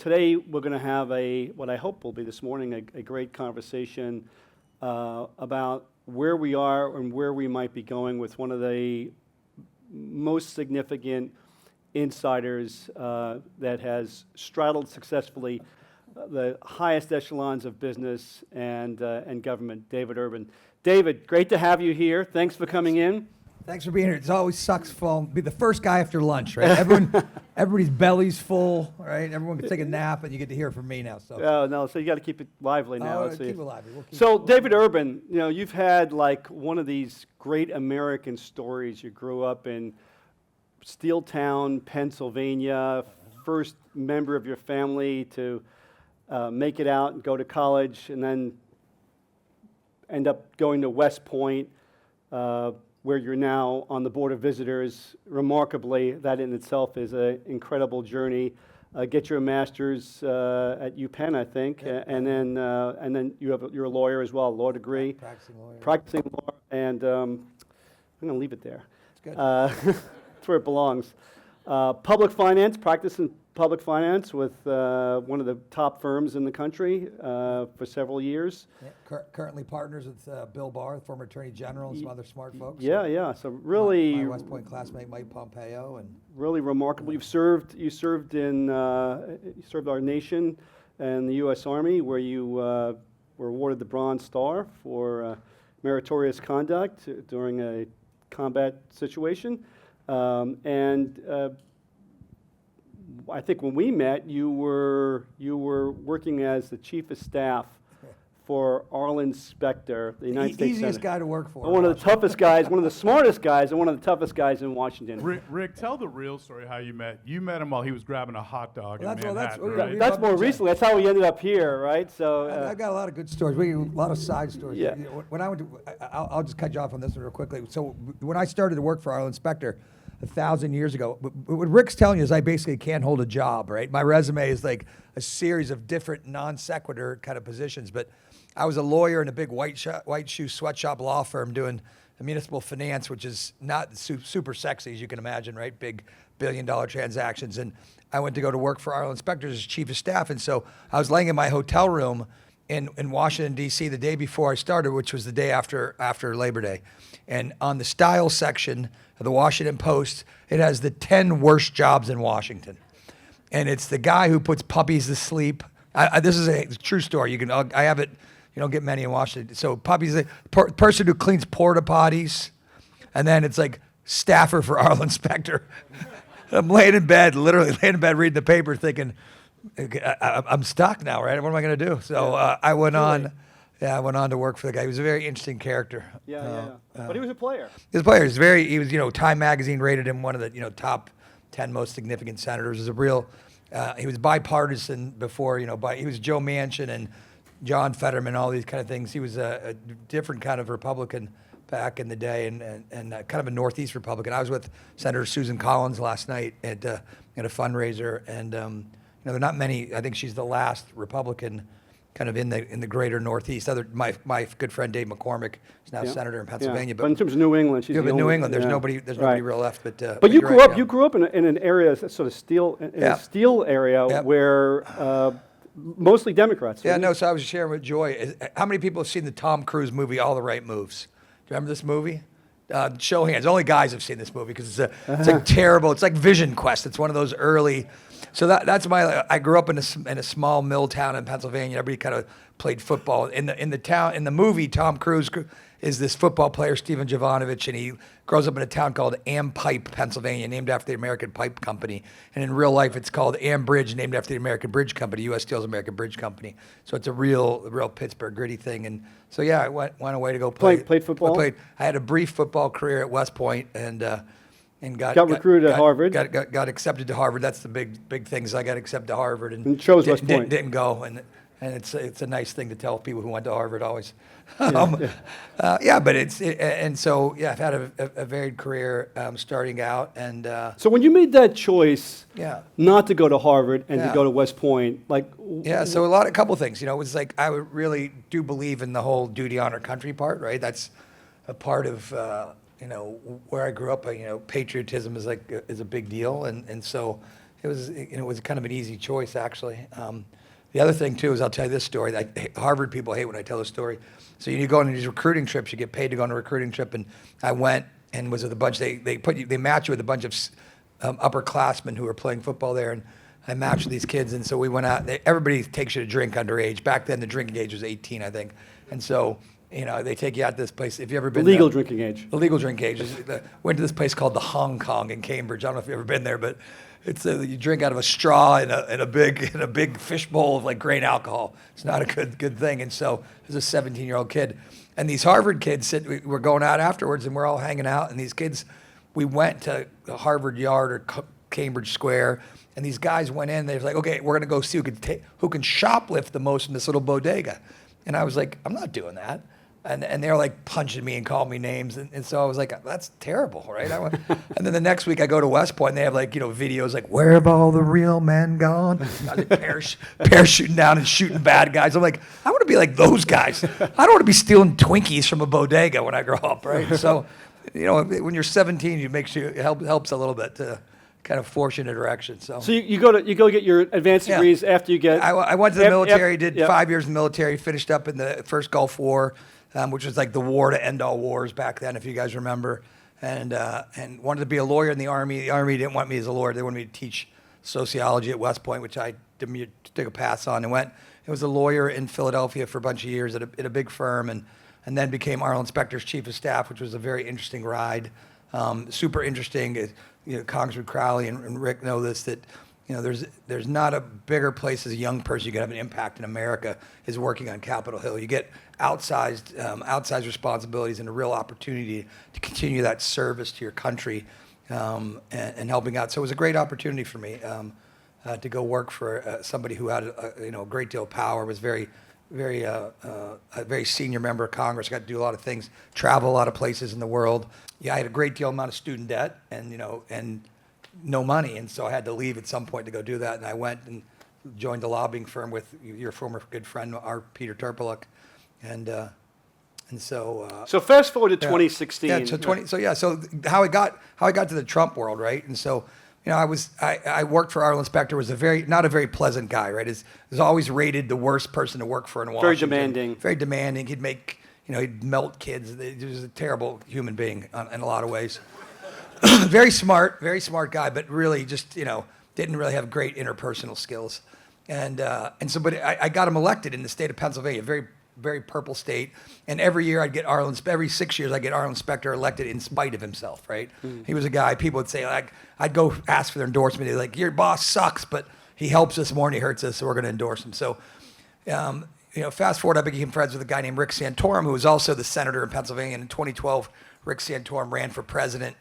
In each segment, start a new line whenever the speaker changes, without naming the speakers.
today we're going to have what I hope will be this morning, a great conversation about where we are and where we might be going with one of the most significant insiders that has straddled successfully the highest echelons of business and government, David Urban. David, great to have you here. Thanks for coming in.
Thanks for being here. It always sucks be the first guy after lunch, right? Everybody's belly's full, right? Everyone can take a nap, and you get to hear from me now. So
so you got to keep it lively now.
Keep it lively.
David Urban, you've had like one of these great American stories. You grew up in Steeltown, Pennsylvania, first member of your family to make it out and go to college, and then end up going to West Point, where you're now on the Board of Visitors. Remarkably, that in itself is an incredible journey. Get your master's at UPenn, I think, and then you're a lawyer as well, law degree. Practicing law, and I'm going to leave it there.
It's good.
That's where it belongs. Public finance, practicing public finance with one of the top firms in the country for several years.
Yeah, currently partners with Bill Barr, former Attorney General, and some other smart folks.
Yeah. So really,
my West Point classmate Mike Pompeo, and
really remarkable. You served our nation and the U.S. Army, where you were awarded the Bronze Star for meritorious conduct during a combat situation, I think when we met, you were working as the chief of staff for Arlen Specter, the United States Senator.
Easiest guy to work for.
One of the toughest guys, one of the smartest guys, and one of the toughest guys in Washington.
Rick, tell the real story how you met. You met him while he was grabbing a hot dog in Manhattan,
right?
That's more recently. That's how we ended up here, right? So
I've got a lot of good stories. A lot of side stories.
Yeah.
When I went to, I'll just cut you off on this one real quickly. So when I started to work for Arlen Specter 1,000 years ago, what Rick's telling you is I basically can't hold a job, right? My resume is like a series of different non sequitur kind of positions, but I was a lawyer in a big white shoe sweatshop law firm doing municipal finance, which is not super sexy, as you can imagine, right? Big billion-dollar transactions. And I went to go to work for Arlen Specter as chief of staff. And so I was laying in my hotel room in Washington, D.C. the day before I started, which was the day after Labor Day. And on the style section of the Washington Post, it has the 10 worst jobs in Washington. And it's the guy who puts puppies to sleep. This is a true story. I have it. You don't get many in Washington. So puppies, person who cleans porta potties, and then it's like staffer for Arlen Specter. I'm literally laying in bed reading the paper thinking, I'm stuck now, right? What am I going to do? So I went on to work for the guy. He was a very interesting character.
But he was a player.
He was a player. He was, Time Magazine rated him one of the, top 10 most significant senators. He was bipartisan before, he was Joe Manchin and John Fetterman, all these kind of things. He was a different kind of Republican back in the day, and kind of a Northeast Republican. I was with Senator Susan Collins last night at a fundraiser, and there are not many. I think she's the last Republican kind of in the greater Northeast. My good friend Dave McCormick is now senator in Pennsylvania.
But in terms of New England, she's
in New England. There's nobody real left.
But you grew up. You grew up in an area, sort of steel area where. Mostly Democrats.
Yeah, no, so I was sharing with Joy. How many people have seen the Tom Cruise movie, All the Right Moves? Do you remember this movie? Show hands. Only guys have seen this movie because it's like terrible. It's like Vision Quest. It's one of those early. So that's I grew up in a small mill town in Pennsylvania. Everybody kind of played football. In the movie, Tom Cruise is this football player, Stephen Jovanovich, and he grows up in a town called Ampipe, Pennsylvania, named after the American Pipe Company. And in real life, it's called Ambridge, named after the American Bridge Company, U.S. Steel's American Bridge Company. So it's a real Pittsburgh gritty thing. And so, yeah, I went away to go play.
Played football?
I had a brief football career at West Point and got
recruited at Harvard.
Got accepted to Harvard. That's the big thing is I got accepted to Harvard and
chose West Point.
Didn't go. And it's a nice thing to tell people who went to Harvard always. But I've had a varied career starting out. And
so when you made that choice, not to go to Harvard and to go to West Point,
so a couple things. It was like I would really do believe in the whole duty, honor, country part, right? That's a part of where I grew up. Patriotism is a big deal, and so it was kind of an easy choice, actually. The other thing, too, is I'll tell you this story. Harvard people hate when I tell this story. So you go on these recruiting trips, you get paid to go on a recruiting trip, and I went and was with a bunch, they match you with a bunch of upperclassmen who were playing football there, and I matched with these kids, and so we went out. Everybody takes you to drink underage. Back then, the drinking age was 18, I think. And so, they take you out to this place. If you ever been
Legal drinking age.
the legal drink age. Went to this place called the Hong Kong in Cambridge. I don't know if you've ever been there, but it's you drink out of a straw in a big fishbowl of like grain alcohol. It's not a good thing. And so there's a 17-year-old kid, and these Harvard kids we're going out afterwards, and we're all hanging out. And these kids, we went to Harvard Yard or Cambridge Square, and these guys went in. They was like, okay, we're gonna go see who can shoplift the most in this little bodega. And I was like, I'm not doing that. And they're like punching me and calling me names. And so I was like, that's terrible, right? And then the next week I go to West Point and they have like, videos like, where have all the real men gone? Parachuting down and shooting bad guys. I'm like, I want to be like those guys. I don't want to be stealing Twinkies from a bodega when I grow up, right? So, when you're 17, it helps a little bit to kind of force you in a direction. So
you go get your advanced degrees after you get.
I went to the military, did 5 years in the military, finished up in the first Gulf War, which was like the war to end all wars back then, if you guys remember, and wanted to be a lawyer in the Army. The Army didn't want me as a lawyer. They wanted me to teach sociology at West Point, which I took a pass on and went. I was a lawyer in Philadelphia for a bunch of years at a big firm, and then became Arnold Inspector's chief of staff, which was a very interesting ride. Super interesting. Congressman Crowley and Rick know this, that there's not a bigger place as a young person you can have an impact in America is working on Capitol Hill. You get outsized responsibilities and a real opportunity to continue that service to your country and helping out. So it was a great opportunity for me to go work for somebody who had a great deal of power, was a very senior member of Congress. Got to do a lot of things, travel a lot of places in the world. Yeah, I had a great deal amount of student debt and no money, and so I had to leave at some point to go do that. And I went and joined a lobbying firm with your former good friend, Peter Turpeluk, and so.
So fast forward to 2016.
Yeah. So how I got to the Trump world, right? And so. I worked for Arnold Inspector, was not a very pleasant guy, right? Was always rated the worst person to work for in Washington. Very demanding. He'd melt kids. He was a terrible human being in a lot of ways. Very smart guy, but really just, didn't really have great interpersonal skills. But I got him elected in the state of Pennsylvania, very, very purple state. And every year every 6 years I'd get Arnold Inspector elected in spite of himself, right? He was a guy, people would say, like, I'd go ask for their endorsement. They'd be like, your boss sucks, but he helps us more than he hurts us, so we're going to endorse him. So, fast forward, I became friends with a guy named Rick Santorum, who was also the senator in Pennsylvania. And in 2012, Rick Santorum ran for president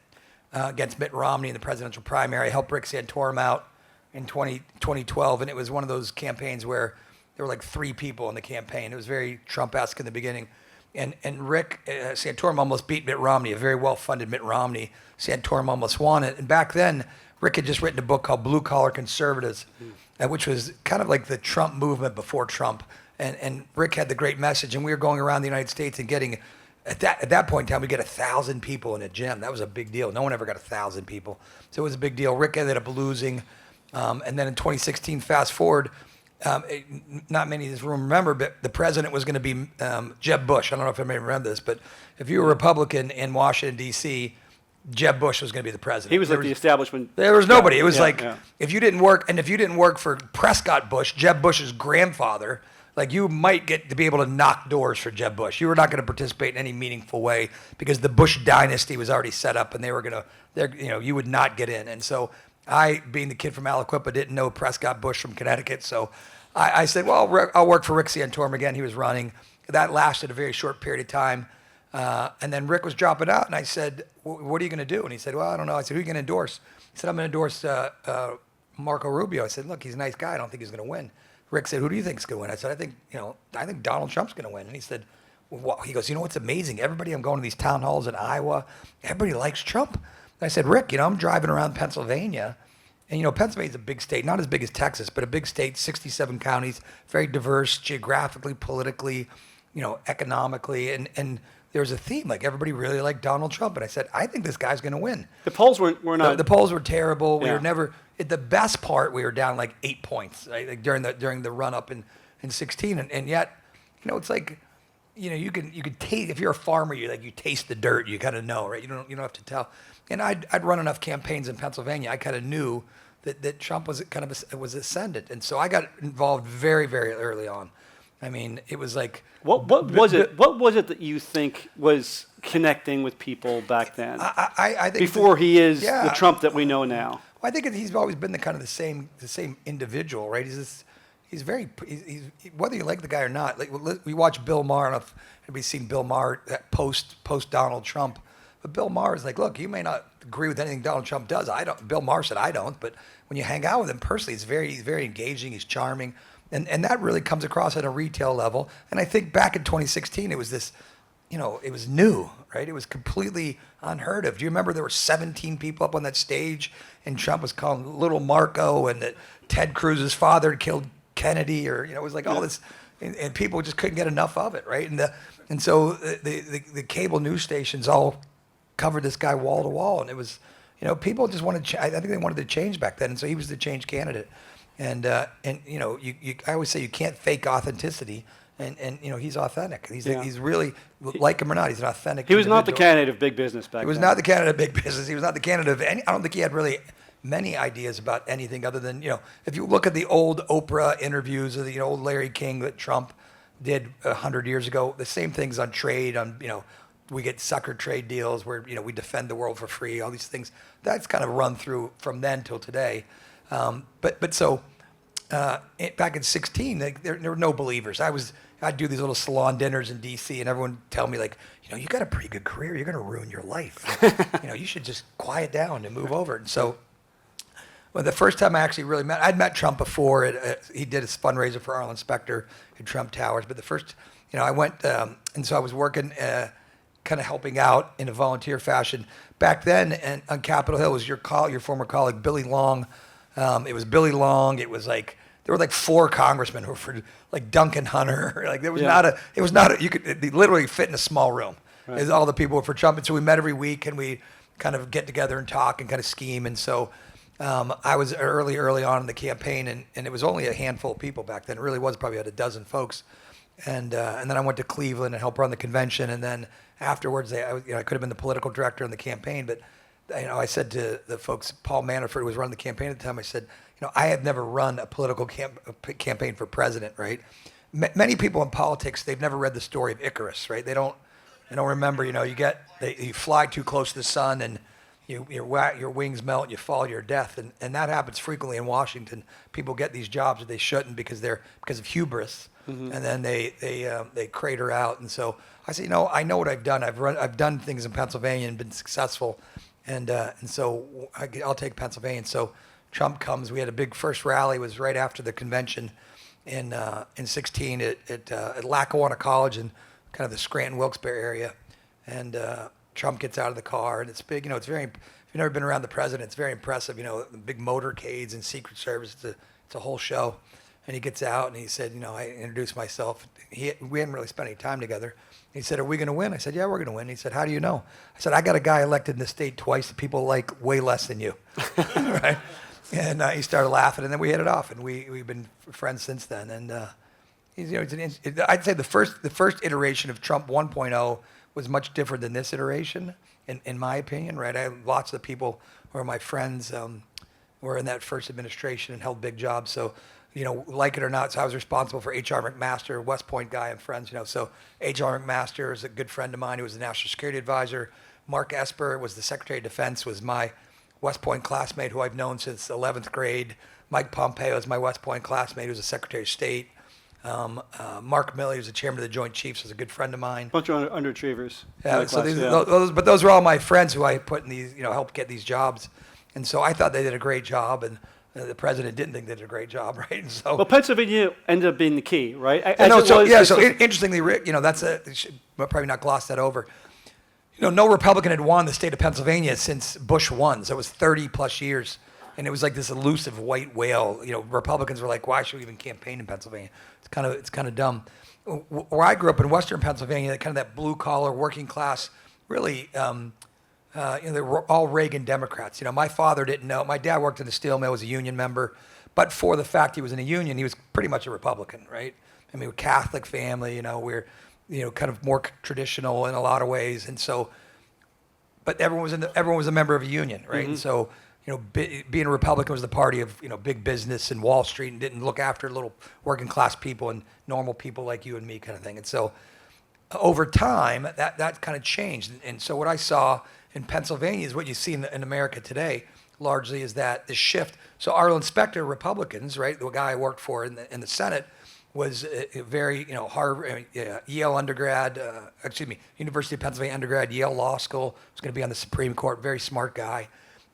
against Mitt Romney in the presidential primary. I helped Rick Santorum out in 2012, and it was one of those campaigns where there were like 3 people in the campaign. It was very Trump-esque in the beginning. And Rick Santorum almost beat Mitt Romney, a very well-funded Mitt Romney. Santorum almost won it. And back then, Rick had just written a book called Blue Collar Conservatives, which was kind of like the Trump movement before Trump. And Rick had the great message. And we were going around the United States and getting, at that point in time, we get 1,000 people in a gym. That was a big deal. No one ever got 1,000 people. So it was a big deal. Rick ended up losing. And then in 2016, fast forward, not many in this room remember, but the president was going to be Jeb Bush. I don't know if anybody remember this, but if you were a Republican in Washington, D.C., Jeb Bush was going to be the president.
He was like the establishment.
There was nobody. It was if you didn't work for Prescott Bush, Jeb Bush's grandfather, like you might get to be able to knock doors for Jeb Bush. You were not going to participate in any meaningful way because the Bush dynasty was already set up and they were going to, you would not get in. And so I, being the kid from Aliquippa, didn't know Prescott Bush from Connecticut. So I said, well, I'll work for Rick Santorum again. He was running. That lasted a very short period of time. And then Rick was dropping out, and I said, what are you going to do? And he said, well, I don't know. I said, who are you going to endorse? He said, I'm going to endorse Marco Rubio. I said, look, he's a nice guy. I don't think he's going to win. Rick said, who do you think is going to win? I said, I think Donald Trump's going to win. And he said, well, he goes, what's amazing? Everybody, I'm going to these town halls in Iowa. Everybody likes Trump. And I said, Rick, I'm driving around Pennsylvania. And, Pennsylvania's a big state, not as big as Texas, but a big state, 67 counties, very diverse geographically, politically, economically. And there was a theme, like everybody really liked Donald Trump. And I said, I think this guy's going to win.
The polls were not.
The polls were terrible. We
Yeah.
were never, at the best part, we were down like 8 points, right? Like during the run up in 16. And yet, it's like, you could taste, if you're a farmer, you taste the dirt, you kind of know, right? You don't have to tell. And I'd run enough campaigns in Pennsylvania. I kind of knew that Trump was kind of was ascendant. And so I got involved very, very early on. I mean, it was like,
What was it that you think was connecting with people back then?
I think
before he is
yeah.
the Trump that we know now.
Well, I think he's always been the same individual, right? He's whether you like the guy or not. Like we watch Bill Maher. I don't know if anybody's seen Bill Maher post Donald Trump, but Bill Maher is like, look, you may not agree with anything Donald Trump does. I don't. Bill Maher said I don't, but when you hang out with him personally, he's very engaging. He's charming, and that really comes across at a retail level. And I think back in 2016, it was this. It was new, right? It was completely unheard of. Do you remember there were 17 people up on that stage, and Trump was calling Little Marco, and that Ted Cruz's father had killed Kennedy, or it was like all this, and people just couldn't get enough of it, right? And so the cable news stations all covered this guy wall to wall, and it was, people just wanted. I think they wanted to change back then, and so he was the change candidate. And I always say you can't fake authenticity. And he's authentic. He's really, like him or not, he's an authentic.
He was not the
individual.
candidate of big business back then.
He was not the candidate of big business. He was not the candidate of any. I don't think he had really many ideas about anything other than if you look at the old Oprah interviews of the old Larry King that Trump did 100 years ago, the same things on trade, on we get sucker trade deals where we defend the world for free, all these things. That's kind of run through from then till today. But so back in 16, there were no believers. I'd do these little salon dinners in D.C. and everyone would tell me like, you got a pretty good career. You're going to ruin your life. You should just quiet down and move over. And so, the first time I actually really I'd met Trump before. He did his fundraiser for Arlen Specter at Trump Towers. But the first, I went, and so I was working, kind of helping out in a volunteer fashion. Back then, and on Capitol Hill was your former colleague, Billy Long. It was Billy Long. It was like, there were like 4 congressmen who were for like Duncan Hunter. Like there was you could literally fit in a small room. Right. All the people were for Trump. And so we met every week and we kind of get together and talk and kind of scheme. And so I was early on in the campaign and it was only a handful of people back then. It really was probably had a dozen folks. And then I went to Cleveland and helped run the convention. And then afterwards, I could have been the political director in the campaign, but I said to the folks, Paul Manafort, who was running the campaign at the time, I said, I have never run a political campaign for president, right? Many people in politics, they've never read the story of Icarus, right? They don't remember, you fly too close to the sun and your wings melt and you fall to your death. And that happens frequently in Washington. People get these jobs that they shouldn't because of hubris. Mm-hmm. And then they crater out. And so I said, I know what I've done. I've done things in Pennsylvania and been successful. And so I'll take Pennsylvania. And so Trump comes. We had a big first rally. It was right after the convention in 16 at Lackawanna College in kind of the Scranton Wilkes-Barre area. And Trump gets out of the car, and it's big. It's very. If you've never been around the president, it's very impressive. The big motorcades and Secret Service. It's a whole show. And he gets out, and he said, I introduced myself. We hadn't really spent any time together. He said, are we going to win? I said, yeah, we're going to win. He said, how do you know? I said, I got a guy elected in the state twice that people like way less than you. Right? And he started laughing, and then we hit it off, and we've been friends since then. And I'd say the first iteration of Trump 1.0 was much different than this iteration, in my opinion. Right? I have lots of people who are my friends were in that first administration and held big jobs. So, like it or not, so I was responsible for H.R. McMaster, West Point guy and friends. So H.R. McMaster is a good friend of mine who was the National Security Advisor. Mark Esper was the Secretary of Defense, was my West Point classmate who I've known since 11th grade. Mike Pompeo is my West Point classmate who's a Secretary of State. Mark Milley, who's the chairman of the Joint Chiefs, is a good friend of mine.
Bunch of underachievers.
Yeah, so those are all my friends who I put in these, helped get these jobs. And so I thought they did a great job, and the president didn't think they did a great job, right? And so,
well, Pennsylvania ended up being the key, right?
Interestingly, Rick, that's we'll probably not gloss that over. No Republican had won the state of Pennsylvania since Bush won, so it was 30 plus years, and it was like this elusive white whale. Republicans were like, why should we even campaign in Pennsylvania? It's kind of dumb. where I grew up in Western Pennsylvania, kind of that blue collar working class, really, they were all Reagan Democrats. My father didn't know. My dad worked in the steel mill, was a union member, but for the fact he was in a union, he was pretty much a Republican, right? I mean, we're a Catholic family. We're, kind of more traditional in a lot of ways, and so. But everyone was a member of a union, right?
Mm-hmm.
And so, being a Republican was the party of big business and Wall Street, and didn't look after little working class people and normal people like you and me, kind of thing. And so, over time, that kind of changed. And so, what I saw in Pennsylvania is what you see in America today, largely, is that the shift. So, Arlen Specter, Republicans, right, the guy I worked for in the Senate, was a very, Harvard, Yale undergrad, University of Pennsylvania undergrad, Yale Law School, was going to be on the Supreme Court, very smart guy.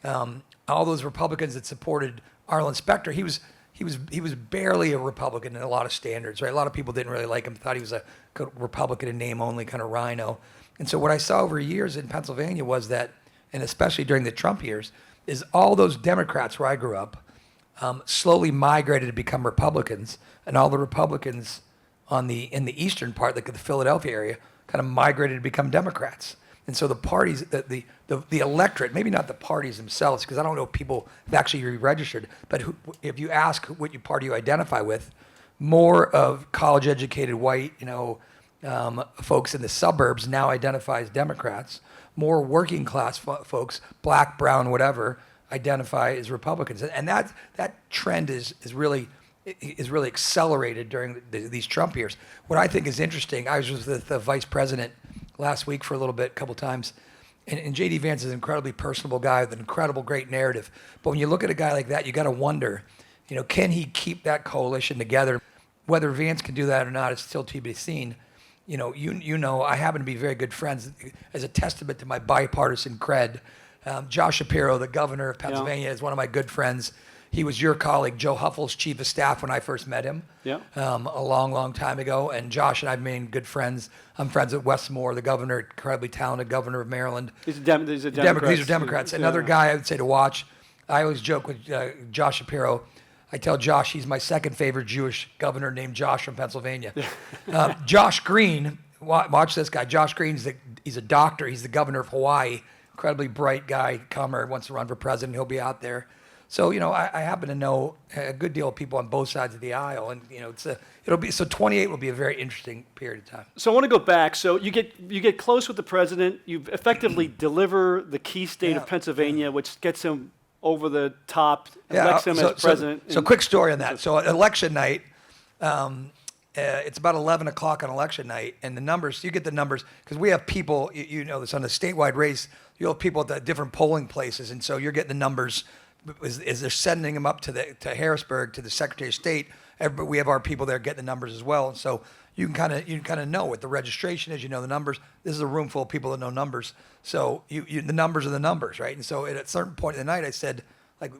All those Republicans that supported Arlen Specter, he was barely a Republican in a lot of standards, right? A lot of people didn't really like him, thought he was a Republican in name only, kind of rhino. And so what I saw over years in Pennsylvania was that, and especially during the Trump years, is all those Democrats where I grew up slowly migrated to become Republicans, and all the Republicans in the eastern part, like the Philadelphia area, kind of migrated to become Democrats. And so the parties, the electorate, maybe not the parties themselves, because I don't know if people have actually re-registered, but if you ask what party you identify with, more of college-educated white, folks in the suburbs now identify as Democrats. More working-class folks, black, brown, whatever, identify as Republicans, and that trend is really accelerated during these Trump years. What I think is interesting, I was with the vice president last week for a little bit, a couple times, and J.D. Vance is an incredibly personable guy with an incredible, great narrative. But when you look at a guy like that, you got to wonder, can he keep that coalition together? Whether Vance can do that or not is still to be seen. I happen to be very good friends, as a testament to my bipartisan cred. Josh Shapiro, the governor of Pennsylvania, is one of my good friends. He was your colleague, Joe Huffle's chief of staff when I first met him a long, long time ago. And Josh and I have been good friends. I'm friends with Wes Moore, the governor, incredibly talented governor of Maryland.
These are Democrats.
These are Democrats. Another guy I would say to watch, I always joke with Josh Shapiro. I tell Josh he's my second favorite Jewish governor named Josh from Pennsylvania. Josh Green, watch this guy. Josh Green, he's a doctor. He's the governor of Hawaii. Incredibly bright guy, comer, wants to run for president. He'll be out there. So, I happen to know a good deal of people on both sides of the aisle, and 28 will be a very interesting period of time.
So I want to go back. So you get close with the president. You effectively deliver the key state of Pennsylvania, which gets him over the top, elects him as president.
So quick story on that. So election night, it's about 11 o'clock on election night, and the numbers, you get the numbers, because we have people, this on the statewide race, you have people at the different polling places, and so you're getting the numbers as they're sending them up to Harrisburg, to the Secretary of State. We have our people there getting the numbers as well, and so you can kind of know what the registration is. The numbers. This is a room full of people that know numbers, so the numbers are the numbers, right? And so at a certain point in the night, I said,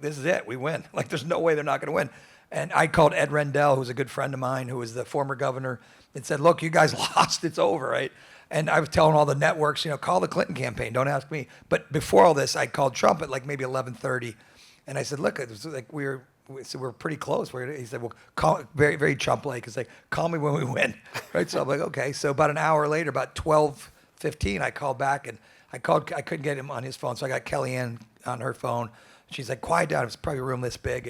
this is it, we win. There's no way they're not going to win. And I called Ed Rendell, who's a good friend of mine, who was the former governor, and said, look, you guys lost, it's over, right? And I was telling all the networks, call the Clinton campaign, don't ask me. But before all this, I called Trump at maybe 11:30, and I said, look, it was we're pretty close. He said, well, call, very, very Trump-like. It's call me when we win, right? So I'm okay. So about an hour later, about 12:15, I called back, and I couldn't get him on his phone, so I got Kellyanne on her phone. She's like, quiet down, it's probably a room this big,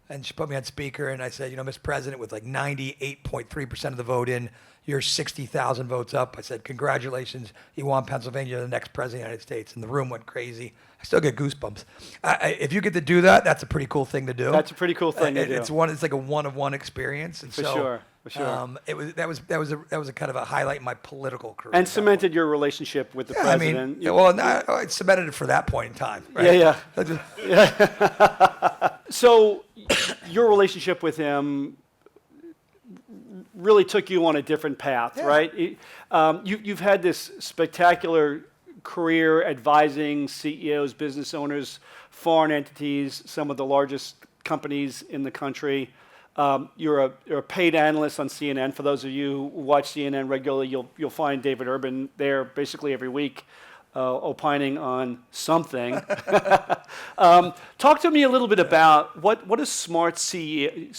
and she put me on speaker, and I said, Mr. President, with 98.3% of the vote in, you're 60,000 votes up. I said, congratulations, you won Pennsylvania, the next president of the United States. And the room went crazy. I still get goosebumps. If you get to do that, that's a pretty cool thing to do.
That's a pretty cool thing to do.
It's like a one-of-one experience. And
for sure.
That was a kind of a highlight in my political career.
And cemented your relationship with the president.
I cemented it for that point in time. Right?
Yeah. So your relationship with him really took you on a different path, right? You've had this spectacular career advising CEOs, business owners, foreign entities, some of the largest companies in the country. You're a paid analyst on CNN. For those of you who watch CNN regularly, you'll find David Urban there basically every week. opining on something. Talk to me a little bit about what a smart CEO,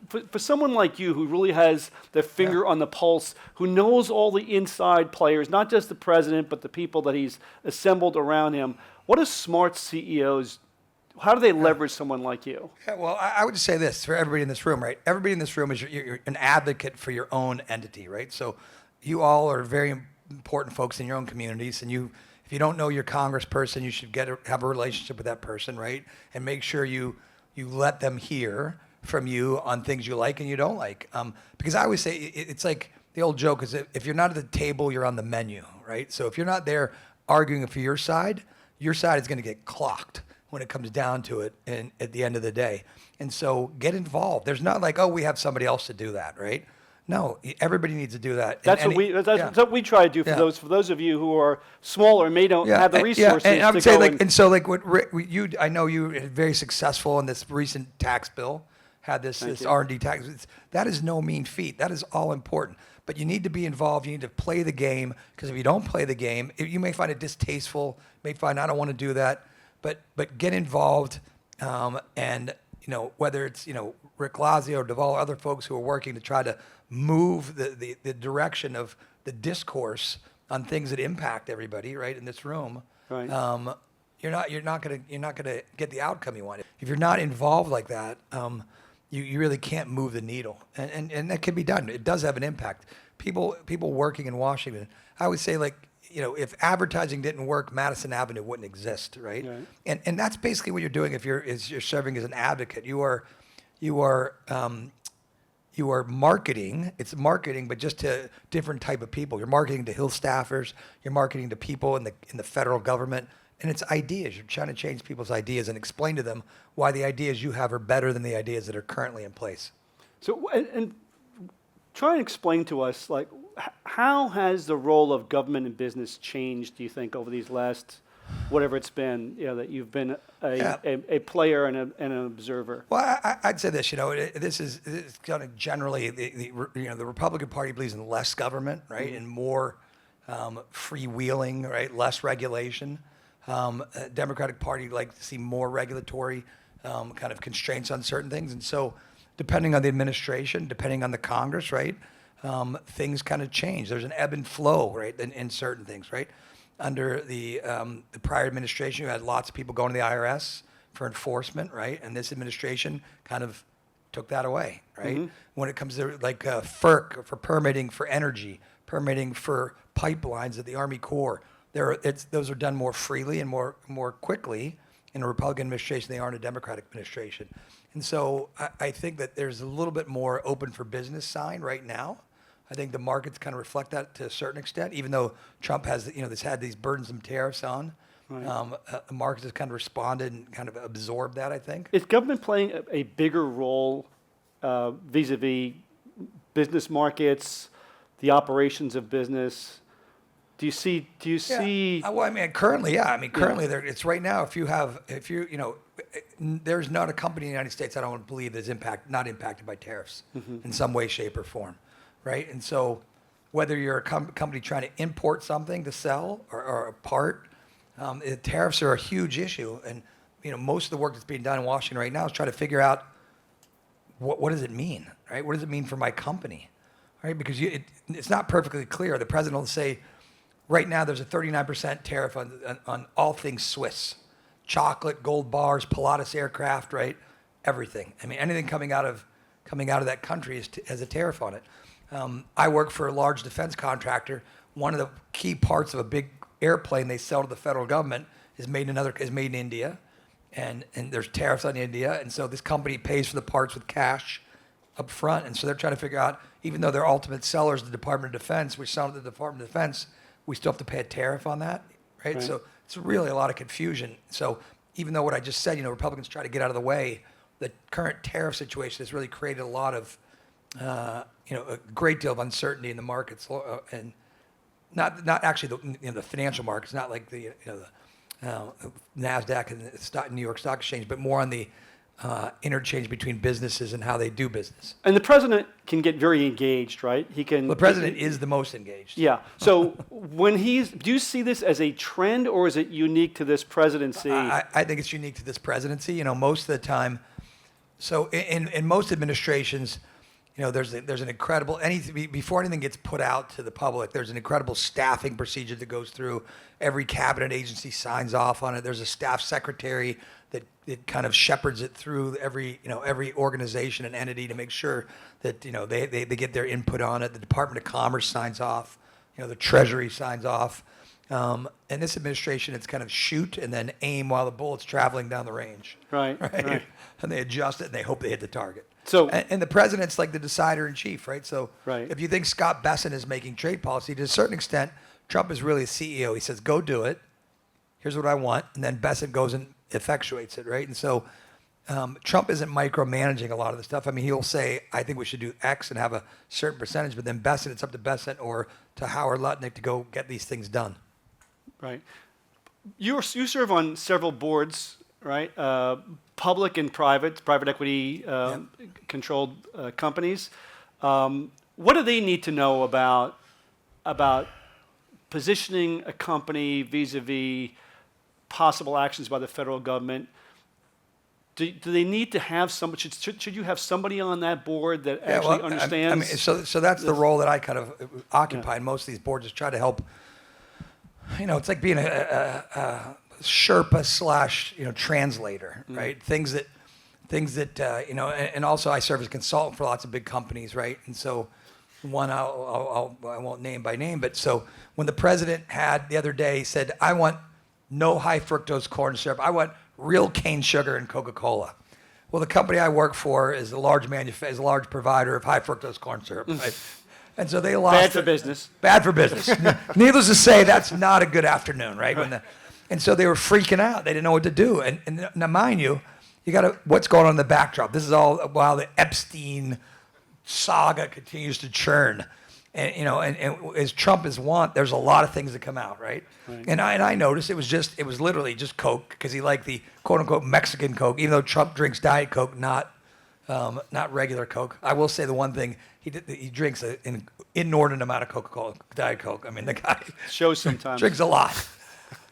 for someone like you who really has their finger on the pulse, who knows all the inside players, not just the president, but the people that he's assembled around him. What do smart CEOs, how do they leverage someone like you?
Yeah, well, I would say this for everybody in this room, right? Everybody in this room is you're an advocate for your own entity, right? So you all are very important folks in your own communities, and if you don't know your congressperson, you should have a relationship with that person, right? And make sure you let them hear from you on things you like and you don't like. Because I always say it's like the old joke is if you're not at the table, you're on the menu, right? So if you're not there arguing for your side is going to get clocked when it comes down to it and at the end of the day. And so get involved. There's not like, oh, we have somebody else to do that, right? No, everybody needs to do that.
That's what we try to do for those of you who are smaller and may don't have the resources.
And I would
to
say
go
what Rick, I know you are very successful in this recent tax bill, had this R&D tax. That is no mean feat. That is all important. But you need to be involved. You need to play the game, because if you don't play the game, you may find it distasteful. You may find I don't want to do that. But get involved, and whether it's Rick Lazio or Dhaval, other folks who are working to try to move the direction of the discourse on things that impact everybody right in this room.
Right.
You're not gonna get the outcome you want. If you're not involved like that, you really can't move the needle, and that can be done. It does have an impact. People working in Washington, I would say if advertising didn't work, Madison Avenue wouldn't exist, right? And that's basically what you're doing if you're serving as an advocate. You are marketing. It's marketing, but just to different type of people. You're marketing to Hill staffers. You're marketing to people in the federal government, and it's ideas. You're trying to change people's ideas and explain to them why the ideas you have are better than the ideas that are currently in place.
So, and try and explain to us, how has the role of government and business changed, do you think, over these last, whatever it's been, that you've been a player and an observer?
Well, I'd say this, this is kind of generally, the Republican Party believes in less government, right, and more freewheeling, right, less regulation. Democratic Party like to see more regulatory kind of constraints on certain things. And so depending on the administration, depending on the Congress, right, things kind of change. There's an ebb and flow, right, in certain things, right? Under the prior administration, you had lots of people going to the IRS for enforcement, right? And this administration kind of took that away, right? Mm-hmm. When it comes to FERC for permitting for energy, permitting for pipelines at the Army Corps, those are done more freely and more quickly in a Republican administration than they are in a Democratic administration. And so I think that there's a little bit more open for business sign right now. I think the markets kind of reflect that to a certain extent, even though Trump has, had these burdensome tariffs on. Right. The markets have kind of responded and kind of absorbed that, I think.
Is government playing a bigger role vis-a-vis business markets, the operations of business? Do you see?
Well, I mean, currently, yeah. I mean, currently, it's right now. There's not a company in the United States I don't believe is not impacted by tariffs in some way, shape, or form, right? And so, whether you're a company trying to import something to sell or a part, tariffs are a huge issue. And most of the work that's being done in Washington right now is trying to figure out what does it mean, right? What does it mean for my company, right? Because it's not perfectly clear. The president will say, right now there's a 39% tariff on all things Swiss. Chocolate, gold bars, Pilatus aircraft, right? Everything. I mean, anything coming out of that country has a tariff on it. I work for a large defense contractor. One of the key parts of a big airplane they sell to the federal government is made in India, and there's tariffs on India, and so this company pays for the parts with cash up front, and so they're trying to figure out, even though they're ultimate sellers, the Department of Defense, we sell to the Department of Defense, we still have to pay a tariff on that, right? So it's really a lot of confusion. So even though what I just said, Republicans try to get out of the way, the current tariff situation has really created a lot of, a great deal of uncertainty in the markets, and not actually the financial markets, not like the NASDAQ and the New York Stock Exchange, but more on the interchange between businesses and how they do business.
And the president can get very engaged, right? He can.
The president is the most engaged.
Yeah. So do you see this as a trend, or is it unique to this presidency?
I think it's unique to this presidency. You know, most of the time, so in most administrations, you know, there's an incredible, before anything gets put out to the public, there's an incredible staffing procedure that goes through. Every cabinet agency signs off on it. There's a staff secretary that it kind of shepherds it through every organization and entity to make sure that, you know, they get their input on it. The Department of Commerce signs off. You know, the Treasury signs off. In this administration, it's kind of shoot and then aim while the bullet's traveling down the range.
Right.
And they adjust it and they hope they hit the target.
So,
and the president's like the decider in chief, right? So
Right.
if you think Scott Bessent is making trade policy, to a certain extent, Trump is really a CEO. He says, go do it. Here's what I want. And then Bessent goes and effectuates it, right? And so Trump isn't micromanaging a lot of the stuff. I mean, he'll say, I think we should do X and have a certain percentage, but then Bessent, it's up to Bessent or to Howard Lutnick to go get these things done.
right. You serve on several boards, right? Public and private equity controlled companies. What do they need to know about positioning a company vis-a-vis possible actions by the federal government? Do they need to have somebody? Should you have somebody on that board that actually understands?
I mean, so that's the role that I kind of occupy in most of these boards, is try to help. You know, it's like being a Sherpa / translator, right? Things that you know, and also I serve as a consultant for lots of big companies, right? And so one I won't name by name, but so when the president had the other day said, I want no high fructose corn syrup, I want real cane sugar in Coca-Cola. Well, the company I work for is a large provider of high fructose corn syrup, right? And so they lost.
Bad for business.
Bad for business. Needless to say, that's not a good afternoon, right? And so they were freaking out. They didn't know what to do. And now, mind you, what's going on in the backdrop? This is all while the Epstein saga continues to churn. And, you know, and as Trump is wont, there's a lot of things that come out, right? And I noticed it was literally just Coke, because he liked the quote unquote Mexican Coke, even though Trump drinks Diet Coke, not regular Coke. I will say the one thing, he drinks an inordinate amount of Coca-Cola, Diet Coke. I mean, the guy
Shows sometimes.
drinks a lot.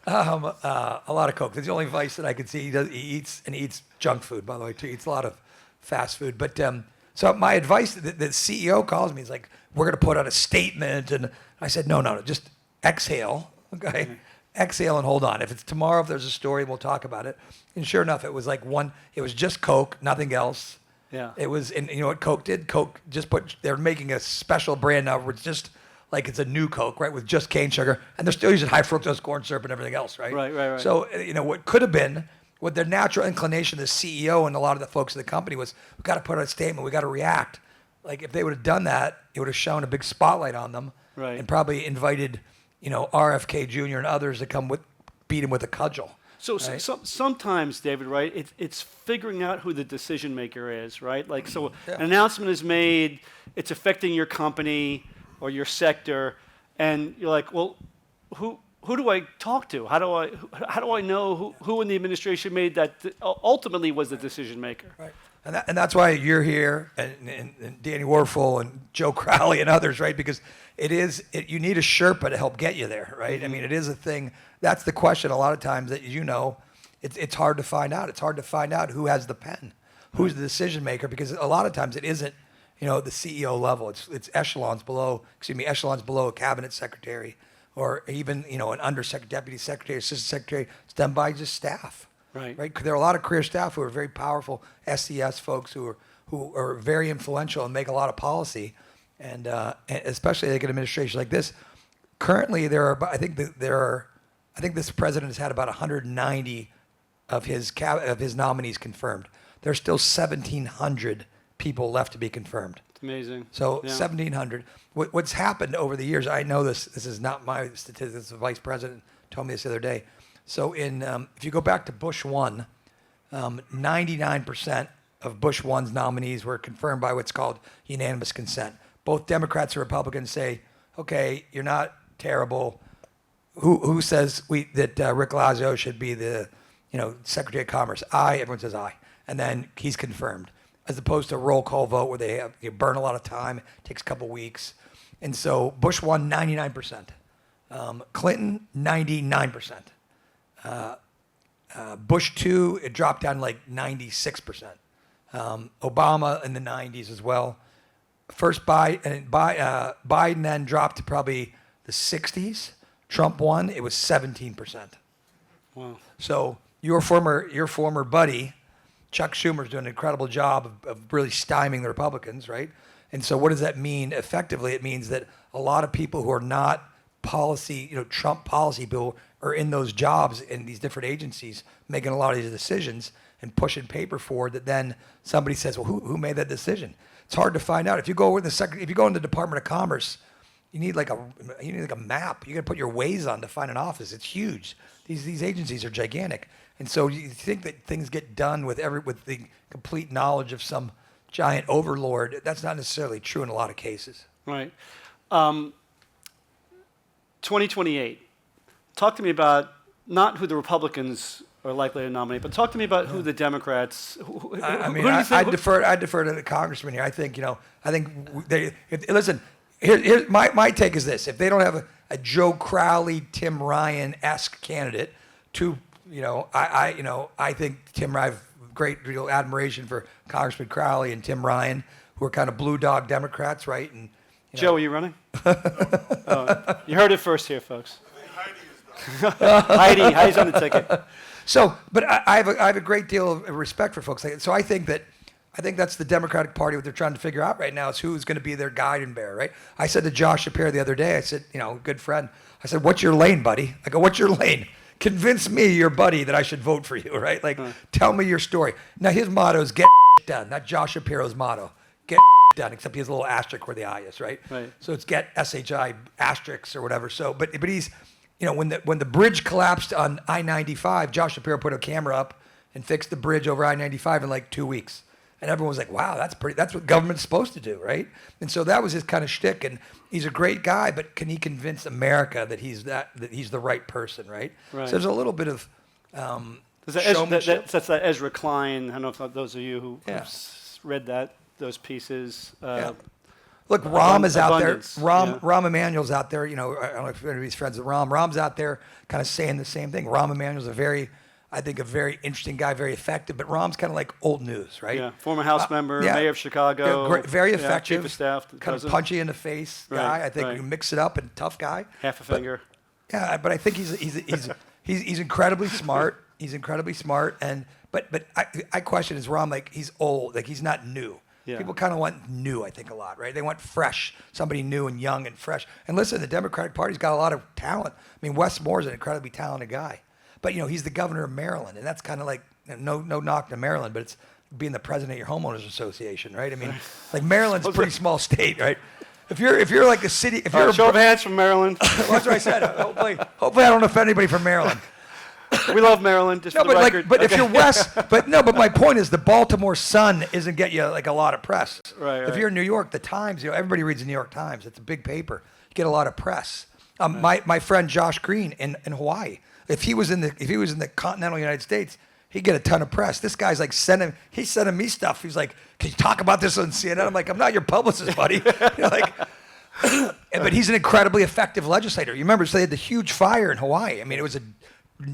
A lot of Coke. That's the only vice that I can see. He eats junk food, by the way, too. He eats a lot of fast food. But so my advice, the CEO calls me. He's like, we're going to put out a statement. And I said, no, just exhale, okay? Mm-hmm. Exhale and hold on. If it's tomorrow, if there's a story, we'll talk about it. And sure enough, it was it was just Coke, nothing else.
Yeah.
It was, and you know what Coke did? Coke just they're making a special brand now where it's just like it's a new Coke, right, with just cane sugar, and they're still using high fructose corn syrup and everything else, right?
Right.
So, you know, what could have been, what their natural inclination, the CEO and a lot of the folks in the company was, we've got to put out a statement, we've got to react. Like, if they would have done that, it would have shown a big spotlight on them,
Right.
and probably invited, you know, RFK Jr. and others to come beat him with a cudgel.
So,
right?
sometimes, David, right, it's figuring out who the decision maker is, right? Like, so an announcement is made, it's affecting your company or your sector, and you're like, well, who do I talk to? How do I know who in the administration made that ultimately was the decision maker?
Right. And that's why you're here, and Danny Warfel and Joe Crowley and others, right? Because you need a Sherpa to help get you there, right? Mm-hmm. I mean, it is a thing. That's the question a lot of times that, you know, it's hard to find out. It's hard to find out who has the pen, who's the decision maker, because a lot of times it isn't, you know, the CEO level. It's echelons below a cabinet secretary, or even, you know, an undersecretary, deputy secretary, assistant secretary. It's done by just staff.
Right.
There are a lot of career staff who are very powerful SES folks who are very influential and make a lot of policy, and especially like an administration like this. Currently, I think this president has had about 190 of his nominees confirmed. There's still 1,700 people left to be confirmed.
It's amazing.
So 1,700.
Yeah.
What's happened over the years? I know this. This is not my statistics. The vice president told me this the other day. So if you go back to Bush 1, 99% of Bush 1's nominees were confirmed by what's called unanimous consent. Both Democrats and Republicans say, okay, you're not terrible. Who says that Rick Lazio should be the, you know, Secretary of Commerce? Everyone says aye. and then he's confirmed, as opposed to a roll call vote where you burn a lot of time, it takes a couple weeks. And so Bush won 99%. Clinton, 99%. Bush 2, it dropped down like 96%. Obama in the 90s as well. First Biden then dropped to probably the 60s. Trump won, it was 17%.
Wow.
So your former buddy, Chuck Schumer's doing an incredible job of really stymieing the Republicans, right? And so what does that mean? Effectively, it means that a lot of people who are not Trump policy people are in those jobs in these different agencies making a lot of these decisions and pushing paper forward that then somebody says, well, who made that decision? It's hard to find out. If you go in the Department of Commerce, you need like a map. You got to put your Waze on to find an office. It's huge. These agencies are gigantic. And so you think that things get done with the complete knowledge of some giant overlord. That's not necessarily true in a lot of cases.
Right. 2028. Talk to me about not who the Republicans are likely to nominate, but talk to me about who the Democrats.
I defer to the congressman here. I think listen. Here's my take is this: if they don't have a Joe Crowley, Tim Ryan-esque candidate, I think Tim Ryan, great admiration for Congressman Crowley and Tim Ryan, who are kind of blue dog Democrats, right? And
Joe, are you running? You heard it first here, folks. Heidi's on the ticket.
So, but I have a great deal of respect for folks. So I think that's the Democratic Party. What they're trying to figure out right now is who's going to be their guide and bearer, right? I said to Josh Shapiro the other day, I said, good friend, I said, what's your lane, buddy? I go, what's your lane? Convince me, your buddy, that I should vote for you, right? Like, tell me your story. Now, his motto is get done. That's Josh Shapiro's motto. Get done, except he has a little asterisk where the I is, right?
Right.
So it's get SHI asterisks or whatever. So, but he's, when the bridge collapsed on I-95, Josh Shapiro put a camera up and fixed the bridge over I-95 in like 2 weeks. And everyone was like, wow, that's what government's supposed to do, right? And so that was his kind of shtick. And he's a great guy, but can he convince America that he's the right person, right?
Right.
So there's a little bit of
showmanship. That's that Ezra Klein. I don't know if those of you who have read those pieces.
Look, Rahm is out there.
Abundance.
Rahm Emanuel's out there. I don't know if anybody's friends with Rahm. Rahm's out there kind of saying the same thing. Rahm Emanuel's a very interesting guy, very effective, but Rahm's kind of like old news, right?
Yeah, former House member, mayor of Chicago.
Very effective.
Chief of staff.
Kind of punchy in the face guy. I think you can mix it up and tough guy.
Half a finger.
Yeah, but I think he's incredibly smart. He's incredibly smart, but I question is Rahm, like, he's old, like he's not new.
Yeah.
People kind of want new, I think, a lot, right? They want fresh, somebody new and young and fresh. And listen, the Democratic Party's got a lot of talent. I mean, Wes Moore's an incredibly talented guy. But, he's the governor of Maryland, and that's kind of like, no knock to Maryland, but it's being the president of your homeowners association, right? I mean, like, Maryland's a pretty small state, right? If you're like a city, if you're
show of hands from Maryland.
Well, that's what I said. Hopefully I don't offend anybody from Maryland.
We love Maryland, just for the record.
If you're West, but my point is the Baltimore Sun isn't get you like a lot of press.
Right.
If you're in New York, the Times, everybody reads the New York Times. It's a big paper. You get a lot of press. My friend Josh Green in Hawaii, if he was in the continental United States, he'd get a ton of press. This guy's like sending me stuff. He's like, can you talk about this on CNN? I'm like, I'm not your publicist, buddy. But he's an incredibly effective legislator. You remember, so they had the huge fire in Hawaii. I mean, it was a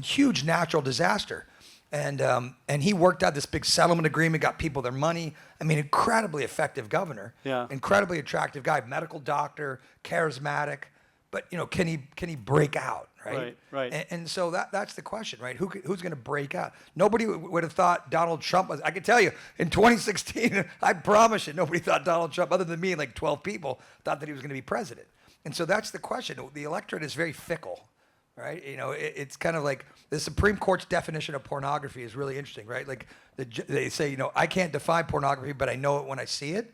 huge natural disaster. And he worked out this big settlement agreement, got people their money. I mean, incredibly effective governor.
Yeah.
Incredibly attractive guy, medical doctor, charismatic. But, can he break out, right?
Right.
And so that's the question, right? Who's going to break out? Nobody would have thought Donald Trump was. I can tell you, in 2016, I promise you, nobody thought Donald Trump, other than me, like 12 people, thought that he was going to be president. And so that's the question. The electorate is very fickle, right? It's kind of like the Supreme Court's definition of pornography is really interesting, right? Like they say, I can't define pornography, but I know it when I see it.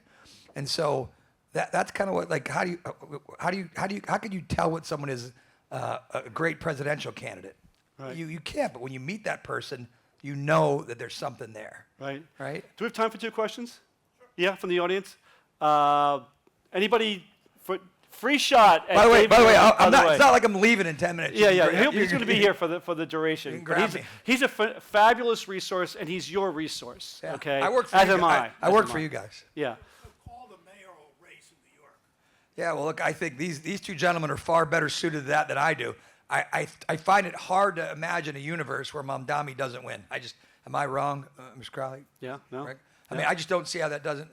And so that's kind of what, like, how can you tell what someone is a great presidential candidate?
Right.
You can't, but when you meet that person, you know that there's something there.
Right.
Right?
Do we have time for 2 questions? Sure. Yeah, from the audience. Anybody Free shot. At
By the way,
David Early,
I'm not.
way.
It's not like I'm leaving in 10 minutes.
Yeah,
You
yeah.
can bring-
He's going to be here for the duration.
You can
But
grab me.
he's a fabulous resource, and he's your resource.
Yeah.
Okay.
I work for
As
you.
am I.
I
As
work
am
for
I.
you guys.
Yeah.
Call the mayoral race in New York.
Yeah, well, look, I think these two gentlemen are far better suited to that than I do. I find it hard to imagine a universe where Mamdani doesn't win. Am I wrong, Mr. Crowley?
Yeah. No.
Right? I mean, I just don't see how that doesn't.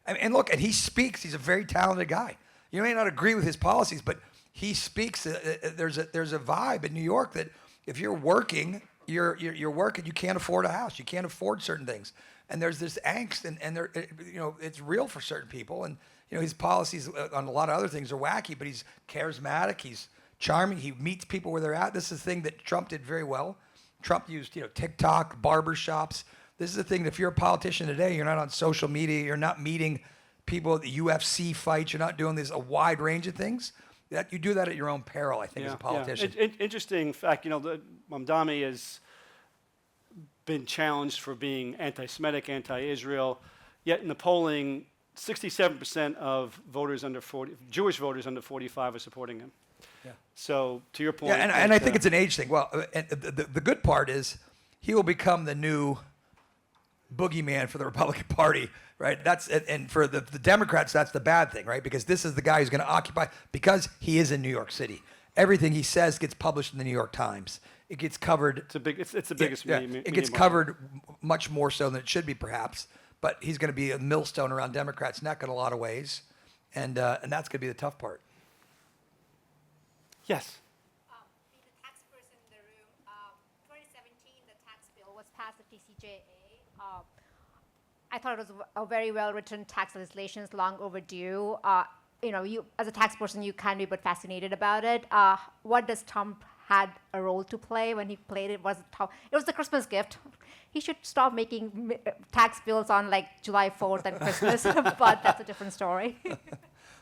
And look, and he speaks. He's a very talented guy. You may not agree with his policies, but he speaks. There's a vibe in New York that if you're working, you're working. You can't afford a house. You can't afford certain things. And there's this angst, and there, it's real for certain people. And his policies on a lot of other things are wacky, but he's charismatic. He's charming. He meets people where they're at. This is the thing that Trump did very well. Trump used TikTok, barber shops. This is the thing that if you're a politician today, you're not on social media, you're not meeting people at the UFC fights, you're not doing a wide range of things. That you do that at your own peril, I think, as a politician.
Interesting fact, Mamdani has been challenged for being anti-Semitic, anti-Israel, yet in the polling, 67% of voters under 40, Jewish voters under 45 are supporting him.
Yeah.
So to your point.
Yeah, and I think it's an age thing. Well, and the good part is he will become the new boogeyman for the Republican Party, right? And for the Democrats, that's the bad thing, right? Because this is the guy who's going to occupy, because he is in New York City. Everything he says gets published in the New York Times. It gets covered.
It's the biggest media.
It gets covered much more so than it should be, perhaps. But he's going to be a millstone around Democrats' neck in a lot of ways, and that's going to be the tough part.
Yes.
Be the tax person in the room. 2017, the tax bill was passed at TCJA. I thought it was a very well-written tax legislation. It's long overdue. You as a tax person, you can be but fascinated about it. What does Trump had a role to play when he played it? It was the Christmas gift. He should stop making tax bills on July 4th and Christmas, but that's a different story.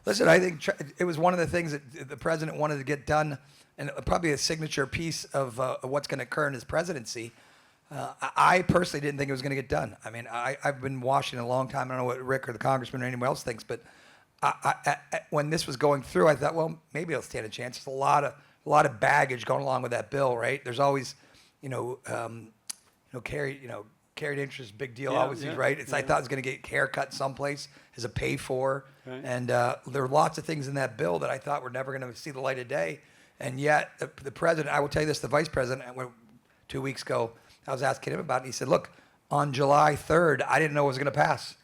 Listen, I think it was one of the things that the president wanted to get done, and probably a signature piece of what's going to occur in his presidency. I personally didn't think it was going to get done. I mean, I've been in Washington a long time. I don't know what Rick or the congressman or anyone else thinks, but when this was going through, I thought, well, maybe it'll stand a chance. There's a lot of baggage going along with that bill, right? There's always, carried interest, big deal, obviously, right? I thought it was going to get haircut someplace as a pay for,
right.
And there were lots of things in that bill that I thought were never going to see the light of day. And yet, the president, I will tell you this, the vice president, 2 weeks ago, I was asking him about it, and he said, look, on July 3rd, I didn't know it was going to pass.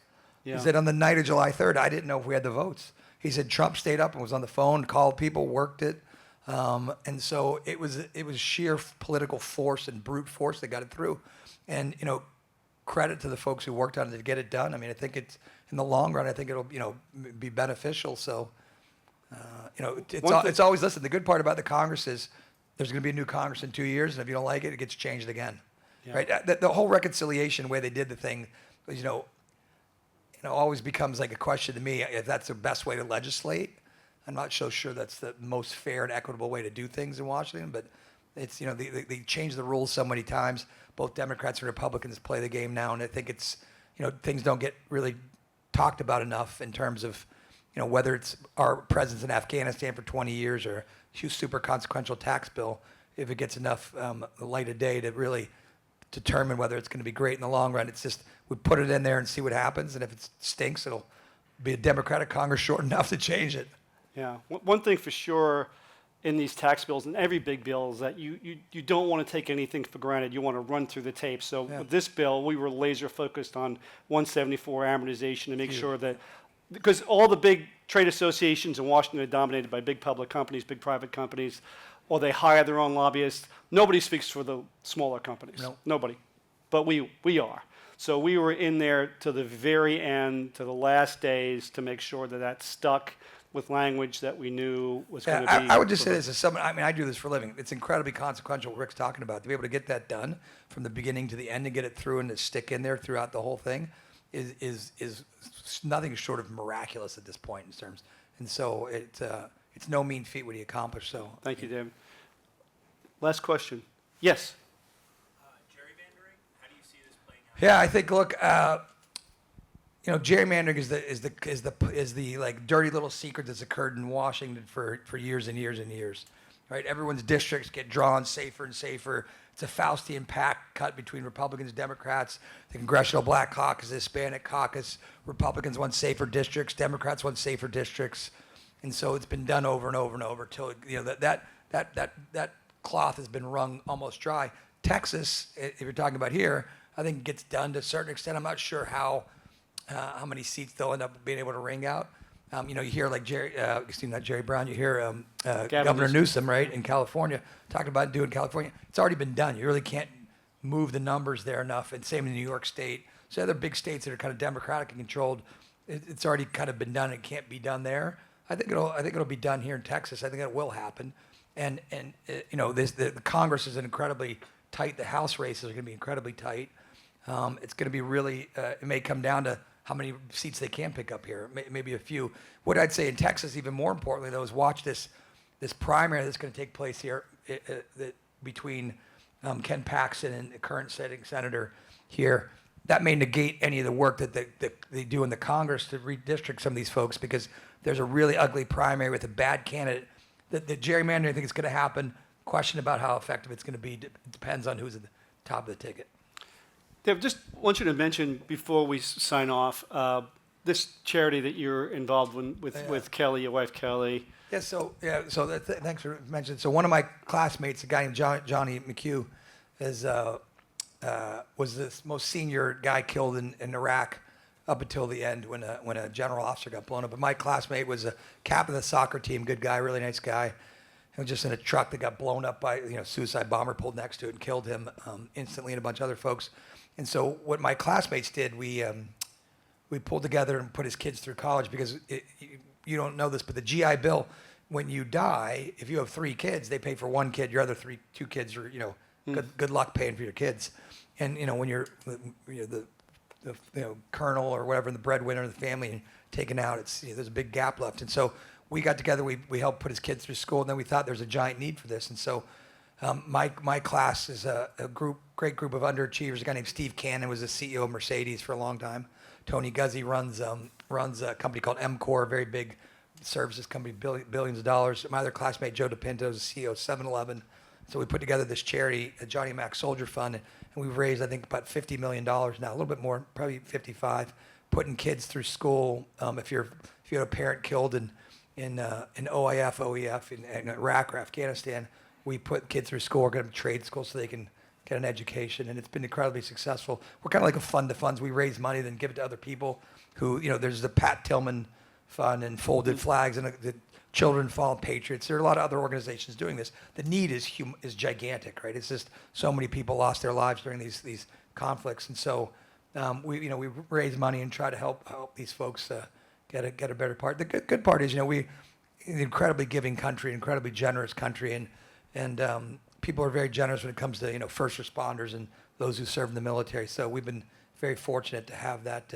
Yeah.
He said, on the night of July 3rd, I didn't know if we had the votes. He said, Trump stayed up and was on the phone, called people, worked it. And so it was sheer political force and brute force that got it through. And, credit to the folks who worked on it to get it done. I mean, I think it's, in the long run, I think it'll, be beneficial. So, it's always, listen, the good part about the Congress is there's going to be a new Congress in 2 years, and if you don't like it, it gets changed again.
Yeah.
Right? The whole reconciliation way they did the thing, always becomes like a question to me if that's the best way to legislate. I'm not so sure that's the most fair and equitable way to do things in Washington, but it's, they change the rules so many times. Both Democrats and Republicans play the game now, and I think it's, things don't get really talked about enough in terms of, whether it's our presence in Afghanistan for 20 years or a super consequential tax bill, if it gets enough light of day to really determine whether it's going to be great in the long run. It's just, we put it in there and see what happens, and if it stinks, it'll be a Democratic Congress short enough to change it.
Yeah. One thing for sure in these tax bills and every big bill is that you don't want to take anything for granted. You want to run through the tape. So with this bill, we were laser focused on 174 amortization to make sure that, because all the big trade associations in Washington are dominated by big public companies, big private companies, or they hire their own lobbyists. Nobody speaks for the smaller companies.
No.
Nobody. But we are. So we were in there to the very end, to the last days, to make sure that that stuck with language that we knew was going to be.
I would just say this as someone, I do this for a living. It's incredibly consequential what Rick's talking about. To be able to get that done from the beginning to the end and get it through and to stick in there throughout the whole thing is nothing short of miraculous at this point in terms. And so it's no mean feat what he accomplished. So
Thank you, Dave. Last question. Yes.
Gerrymandering, how do you see this playing out?
yeah, I think, look, you know, gerrymandering is the like dirty little secret that's occurred in Washington for years and years and years, right? Everyone's districts get drawn safer and safer. It's a Faustian pact cut between Republicans and Democrats. The Congressional Black Caucus, the Hispanic Caucus, Republicans want safer districts, Democrats want safer districts, and so it's been done over and over and over till you know that cloth has been wrung almost dry. Texas, if you're talking about here, I think it gets done to a certain extent. I'm not sure how many seats they'll end up being able to wring out. You know, you hear like not Jerry Brown, you hear Governor Newsom, right, in California, talking about doing California. It's already been done. You really can't move the numbers there enough, and same in New York State. So other big states that are kind of Democratic and controlled, it's already kind of been done. It can't be done there. I think it'll be done here in Texas. I think it will happen. And you know, the Congress is incredibly tight. The House races are going to be incredibly tight. It's going to be really, it may come down to how many seats they can pick up here, maybe a few. What I'd say in Texas, even more importantly, though, is watch this primary that's going to take place here between Ken Paxton and the current sitting senator here. That may negate any of the work that they do in the Congress to redistrict some of these folks, because there's a really ugly primary with a bad candidate. The gerrymandering, I think, is going to happen. Question about how effective it's going to be depends on who's at the top of the ticket.
Dave, just want you to mention before we sign off this charity that you're involved with Kelly, your wife Kelly.
Yeah. So thanks for mentioning. So one of my classmates, a guy named Johnny McHugh, was the most senior guy killed in Iraq up until the end when a general officer got blown up. But my classmate was a captain of the soccer team, good guy, really nice guy. He was just in a truck that got blown up by suicide bomber pulled next to it and killed him instantly, and a bunch of other folks. And so what my classmates did, we pulled together and put his kids through college, because you don't know this, but the GI Bill, when you die, if you have 3 kids, they pay for 1 kid. Your other 2 kids are, good luck paying for your kids. And when you're the colonel or whatever, the breadwinner of the family, and taken out, it's there's a big gap left. And so we got together, we helped put his kids through school, and then we thought there's a giant need for this. And so my class is a great group of underachievers. A guy named Steve Cannon was the CEO of Mercedes for a long time. Tony Guzzi runs a company called MCOR, a very big services company, billions of dollars. My other classmate, Joe DePinto, is the CEO of 7-Eleven. So we put together this charity, a Johnny Mac Soldier Fund, and we've raised, I think, about $50 million now, a little bit more, probably 55, putting kids through school. If you had a parent killed in OIF, OEF, in Iraq or Afghanistan, we put kids through school. We're going to trade school so they can get an education, and it's been incredibly successful. We're kind of like a fund to funds. We raise money, then give it to other people who, there's the Pat Tillman Fund and Folded Flags and the Children Fallen Patriots. There are a lot of other organizations doing this. The need is gigantic, right? It's just so many people lost their lives during these conflicts, and so we raise money and try to help these folks get a better part. The good part is we an incredibly giving country, incredibly generous country, and people are very generous when it comes to first responders and those who serve in the military. So we've been very fortunate to have that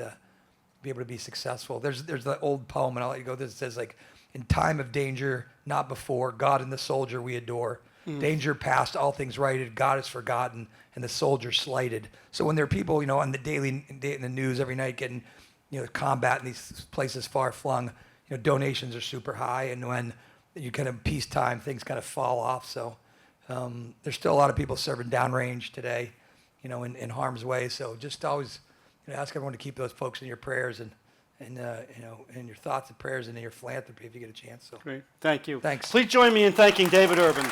be able to be successful. There's the old poem, and I'll let you go. This says like, in time of danger, not before, God and the soldier we adore. Danger past, all things righted, God is forgotten, and the soldier slighted. So when there are people, on the daily in the news every night getting, combat in these places far flung, donations are super high, and when you kind of peacetime, things kind of fall off. So there's still a lot of people serving downrange today, in harm's way. So just always ask everyone to keep those folks in your prayers and in your thoughts and prayers and in your philanthropy if you get a chance. So
Great. Thank you.
Thanks.
Please join me in thanking David Urban.